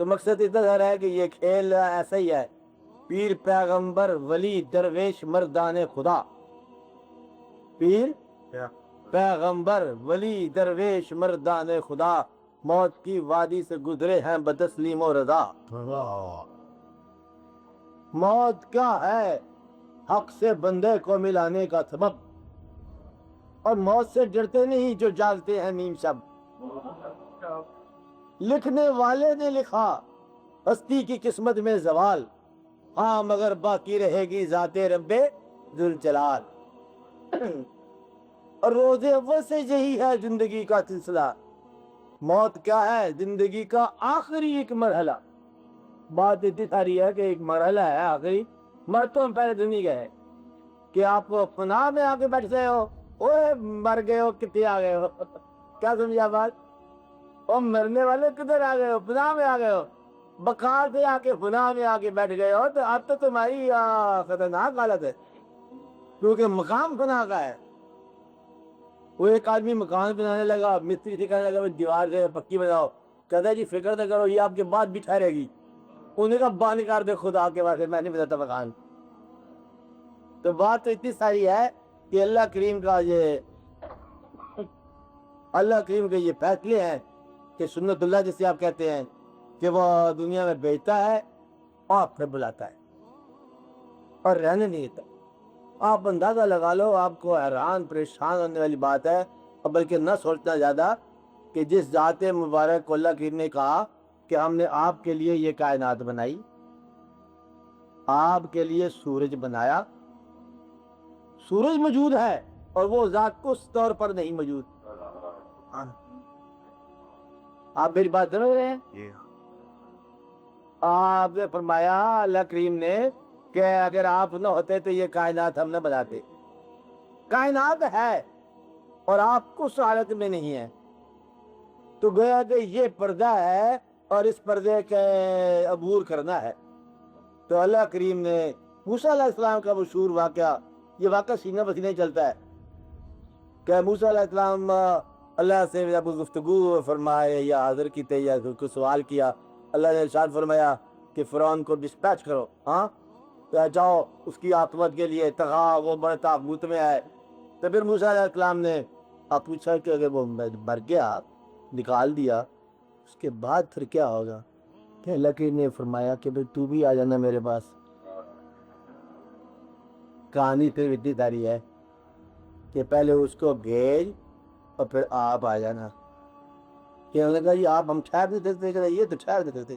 تو مقصد اتنا ظاہر ہے کہ یہ کھیل ایسا ہی ہے، پیر پیغمبر ولی درویش مردان خدا، پیر پیغمبر ولی درویش مردان خدا، موت کی وادی سے گزرے ہیں بتسلیم و رضا۔ موت کیا ہے حق سے بندے کو ملانے کا سبب، اور موت سے ڈرتے نہیں جو جاگتے ہیں نیم شب۔ لکھنے والے نے لکھا ہستی کی قسمت میں زوال، ہاں مگر باقی رہے گی ذات رب ذوالجلال۔ اور روز اول سے یہی ہے زندگی کا سلسلہ، موت کیا ہے زندگی کا آخری ایک مرحلہ۔ بات اتنی ساری ہے کہ ایک مرحلہ ہے آخری، مر تو ہم پہلے دن ہی گئے کہ آپ پناہ میں آ کے بیٹھ گئے ہو، اوے مر گئے ہو کتنے آ گئے ہو، کیا سمجھا بات؟ اور مرنے والے کدھر آ گئے ہو؟ پناہ میں آ گئے ہو، بقال سے آ کے پناہ میں آ کے بیٹھ گئے ہو، تو اب تو تمہاری خطرناک حالت ہے، کیونکہ مقام پناہ کا ہے۔ وہ ایک آدمی مکان بنانے لگا، مستری سے کہنے لگا دیوار سے پکی بناؤ، کہتا ہے جی فکر نہ کرو یہ آپ کے بعد بھی ٹھہرے گی۔ انہوں نے کہا بان کر دے خدا کے واسطے، میں نہیں بتاتا مکان۔ تو بات تو اتنی ساری ہے کہ اللہ کریم کے یہ فیصلے ہیں کہ سنت اللہ جسے آپ کہتے ہیں کہ وہ دنیا میں بیچتا ہے اور پھر بلاتا ہے اور رہنے نہیں دیتا۔ آپ اندازہ لگا لو، آپ کو حیران پریشان ہونے والی بات ہے، اور بلکہ نہ سوچنا زیادہ، کہ جس ذات مبارک کو اللہ کریم نے کہا کہ ہم نے آپ کے لیے یہ کائنات بنائی، آپ کے لیے سورج بنایا، سورج موجود ہے اور وہ ذات کو اس طور پر نہیں موجود۔ آپ میری بات سمجھ رہے ہیں؟ آپ نے فرمایا اللہ کریم نے کہ اگر آپ نہ ہوتے تو یہ کائنات ہم نہ بناتے۔ کائنات ہے اور آپ اس حالت میں نہیں ہے، تو گویا کہ یہ پردہ ہے اور اس پردے کے عبور کرنا ہے۔ تو اللہ کریم نے موسیٰ علیہ السلام کا مشہور واقعہ، یہ واقعہ سینہ بسینہ چلتا ہے کہ موسیٰ علیہ السلام اللہ سے جب گفتگو فرمائے یا حاضر کیتے یا کوئی سوال کیا، اللہ نے ارشاد فرمایا کہ فرعون کو ڈسپیچ کرو، ہاں تو جاؤ اس کی عاقبت کے لیے تغا، وہ بڑے تابوت میں آئے۔ تو پھر موسیٰ علیہ السلام نے پوچھا کہ اگر وہ مر گیا، نکال دیا، اس کے بعد پھر کیا ہوگا؟ کہ اللہ کی نے فرمایا کہ بھئی تو بھی آ جانا میرے پاس۔ کہانی پھر اتنی ساری ہے کہ پہلے اس کو بھیج اور پھر آپ آ جانا۔ کہ انہوں نے کہا جی آپ ہم ٹھہر دیتے تھے، کہ یہ تو ٹھہر دیتے تھے،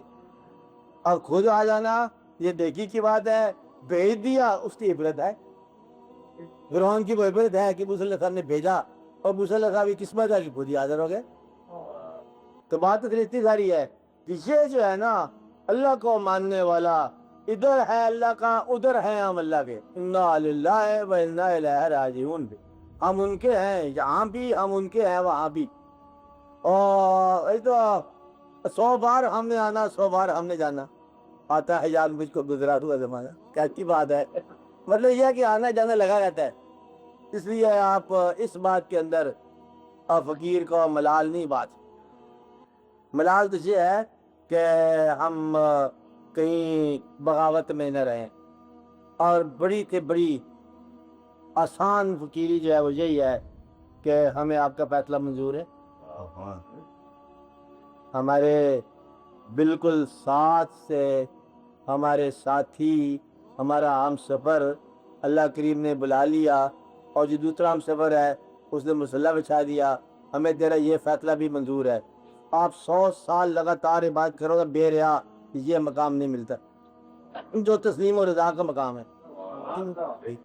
اب خود آ جانا یہ دیکھی کی بات ہے، بھیج دیا اس کی عبرت ہے۔ فرعون کی وہ عبرت ہے کہ موسیٰ علیہ السلام نے بھیجا اور موسیٰ علیہ السلام کی قسمت ہے کہ خود ہی حاضر ہو گئے۔ تو بات تو اتنی ساری ہے کہ یہ جو ہے نا اللہ کو ماننے والا، ادھر ہے اللہ کا، ادھر ہے ہم اللہ کے، انا للہ و انا الیہ راجعون بھی، ہم ان کے ہیں یہاں بھی، ہم ان کے ہیں وہاں بھی، اور تو 100 بار ہم نے آنا 100 بار ہم نے جانا، آتا ہے یاد مجھ کو گزرا ہوا زمانہ، کیسی بات ہے۔ مطلب یہ ہے کہ آنا جانا لگا رہتا ہے، اس لیے آپ اس بات کے اندر فقیر کو ملال نہیں، بات ملال تو یہ ہے کہ ہم کہیں بغاوت میں نہ رہیں، اور بڑی سے بڑی آسان فقیری جو ہے وہ یہی ہے کہ ہمیں آپ کا فیصلہ منظور ہے۔ ہمارے بالکل ساتھ سے ہمارے ساتھی، ہمارا ہم سفر اللہ کریم نے بلا لیا، اور جو دوسرا ہم سفر ہے اس نے مسلح بچھا دیا، ہمیں تیرا یہ فیصلہ بھی منظور ہے۔ آپ 100 سال لگاتار عبادت کرو گے بے ریا، یہ مقام نہیں ملتا جو تسلیم و رضا کا مقام ہے۔